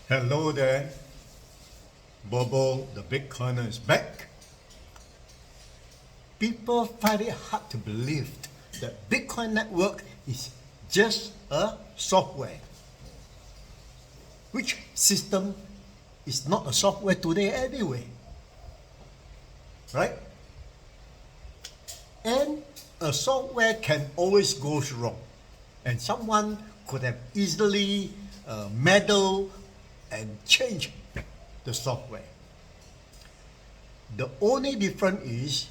Hello there, BoBo, the Bitcoiner is back. People find it hard to believe that Bitcoin Network is just a software. Which system is not a software today anyway? Right? And a software can always go wrong. And someone could have easily meddled and change the software. The only difference is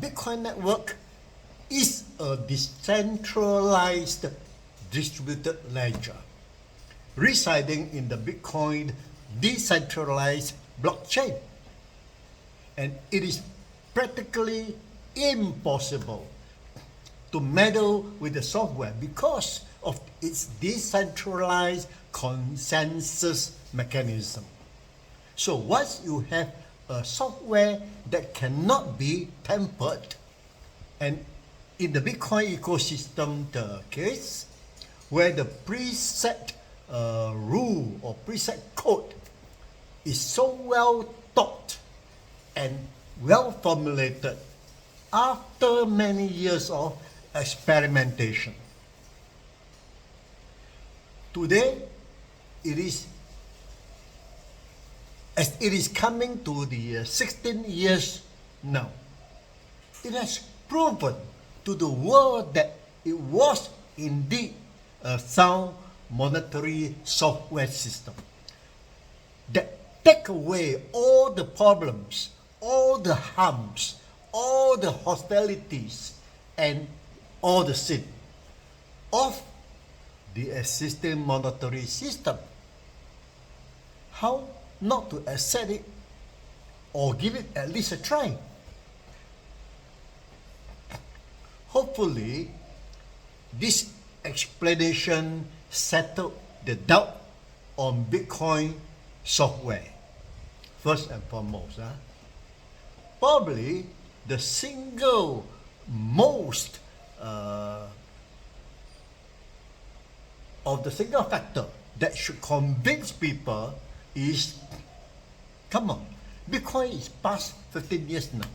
Bitcoin Network is a decentralized distributed ledger residing in the Bitcoin decentralized blockchain, and it is practically impossible to meddle with the software because of its decentralized consensus mechanism. So once you have a software that cannot be tampered, and in the Bitcoin ecosystem the case, where the preset rule or preset code is so well thought and well formulated after many years of experimentation. Today, as it is coming to the 16 years now, it has proven to the world that it was indeed a sound monetary software system that take away all the problems, all the harms, all the hostilities, and all the sin of the existing monetary system. How not to accept it or give it at least a try? Hopefully, this explanation settled the doubt on Bitcoin software. First and foremost, probably the single most of the single factor that should convince people is, come on, Bitcoin is past 15 years now.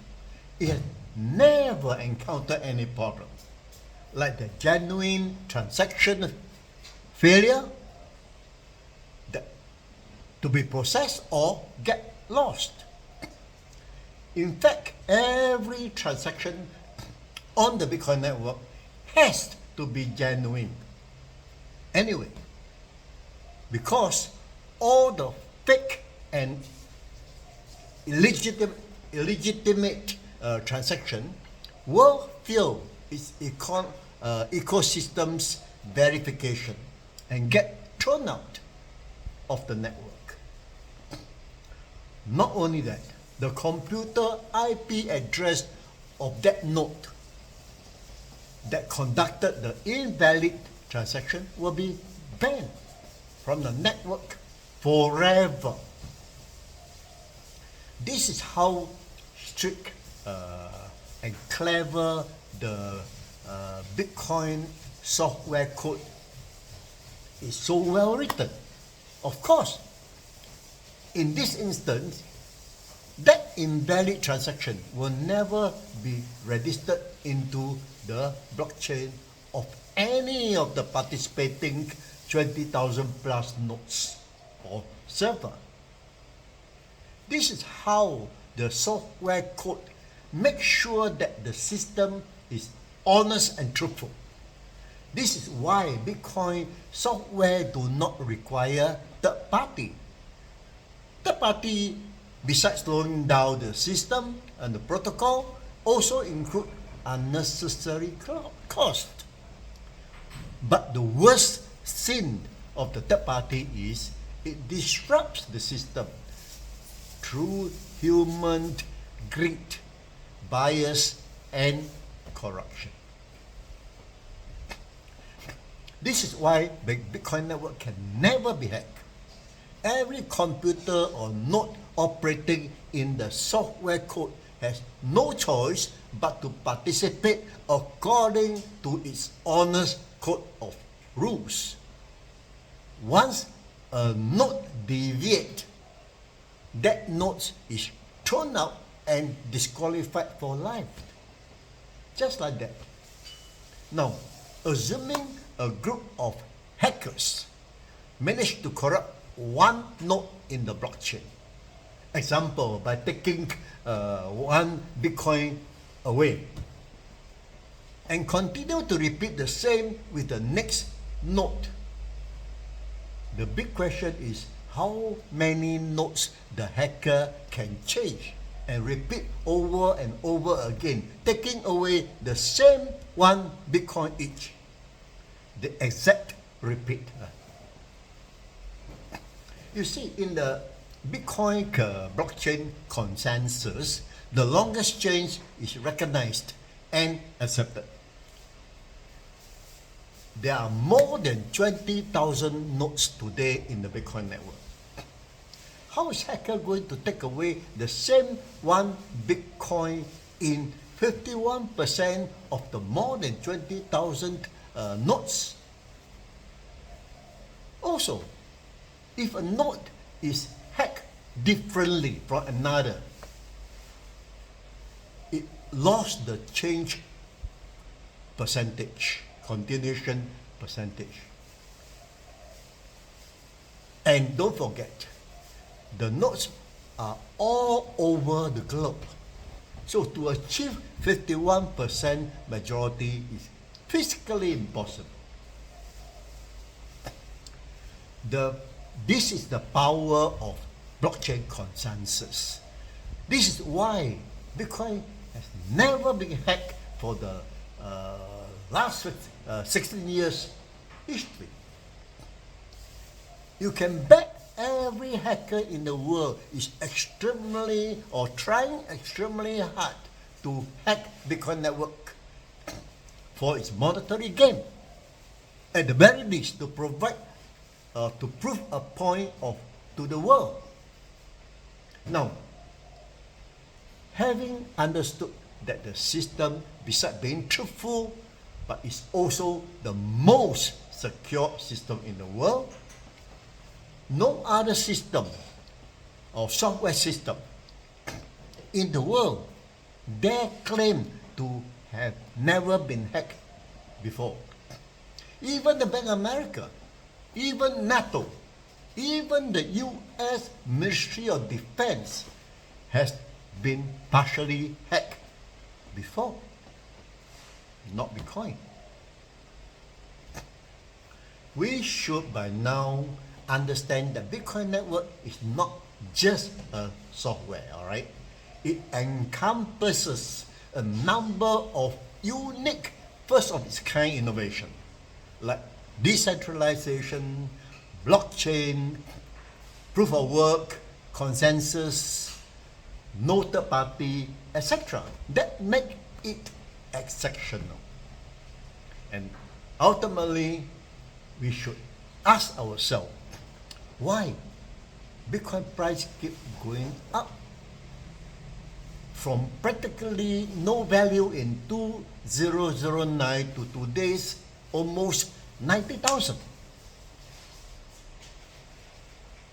It has never encountered any problem, like the genuine transaction failure that to be processed or get lost. In fact, every transaction on the Bitcoin network has to be genuine. Anyway, because all the fake and illegitimate transaction will fail its ecosystem's verification and get thrown out of the network. Not only that, the computer IP address of that node that conducted the invalid transaction will be banned from the network forever. This is how strict and clever the Bitcoin software code is, so well written. Of course, in this instance, that invalid transaction will never be registered into the blockchain of any of the participating 20,000 plus nodes or server. This is how the software code makes sure that the system is honest and truthful. This is why Bitcoin software do not require third party. Third party, besides slowing down the system and the protocol, also include unnecessary cost. But the worst sin of the third party is it disrupts the system through human greed, bias, and corruption. This is why the Bitcoin network can never be hacked. Every computer or node operating in the software code has no choice but to participate according to its honest code of rules. Once a node deviate, that node is thrown out and disqualified for life. Just like that. Now, assuming a group of hackers managed to corrupt one node in the blockchain, example, by taking one Bitcoin away, and continue to repeat the same with the next node, the big question is how many nodes the hacker can change and repeat over and over again, taking away the same one Bitcoin each. The exact repeat. You see, in the Bitcoin blockchain consensus, the longest change is recognized and accepted. There are more than 20,000 nodes today in the Bitcoin network. How is hacker going to take away the same one Bitcoin in 51% of the more than 20,000 nodes? Also, if a node is hacked differently from another, it lost the change percentage, continuation percentage. And don't forget, the nodes are all over the globe. So to achieve 51% majority is physically impossible. This is the power of blockchain consensus. This is why Bitcoin has never been hacked for the last 16 years history. You can bet every hacker in the world is extremely or trying extremely hard to hack Bitcoin network for its monetary gain. At the very least, to provide to prove a point to the world. Now, having understood that the system, besides being truthful, but is also the most secure system in the world, no other system or software system in the world dare claim to have never been hacked before. Even the Bank of America, even NATO, even the US Ministry of Defense has been partially hacked before. Not Bitcoin. We should by now understand that Bitcoin network is not just a software, all right? It encompasses a number of unique, first of its kind innovation, like decentralization, blockchain, proof of work, consensus, no third party, etc. that make it exceptional. And ultimately, we should ask ourselves, why Bitcoin price keep going up from practically no value in 2009 to today's almost 90,000.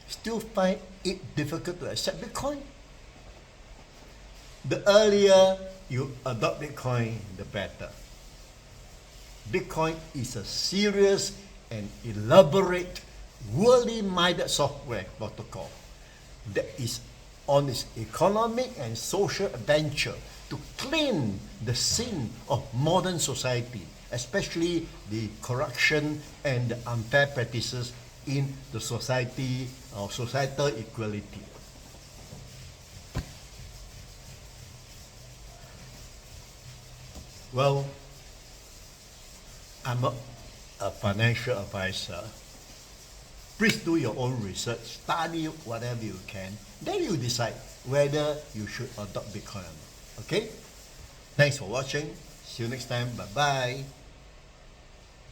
Still find it difficult to accept Bitcoin? The earlier you adopt Bitcoin, the better. Bitcoin is a serious and elaborate, worldly-minded software protocol that is on its economic and social adventure to clean the sin of modern society, especially the corruption and the unfair practices in the society or societal equality. Well, I'm not a financial advisor. Please do your own research, study whatever you can, then you decide whether you should adopt Bitcoin or not. Okay? Thanks for watching. See you next time. Bye-bye.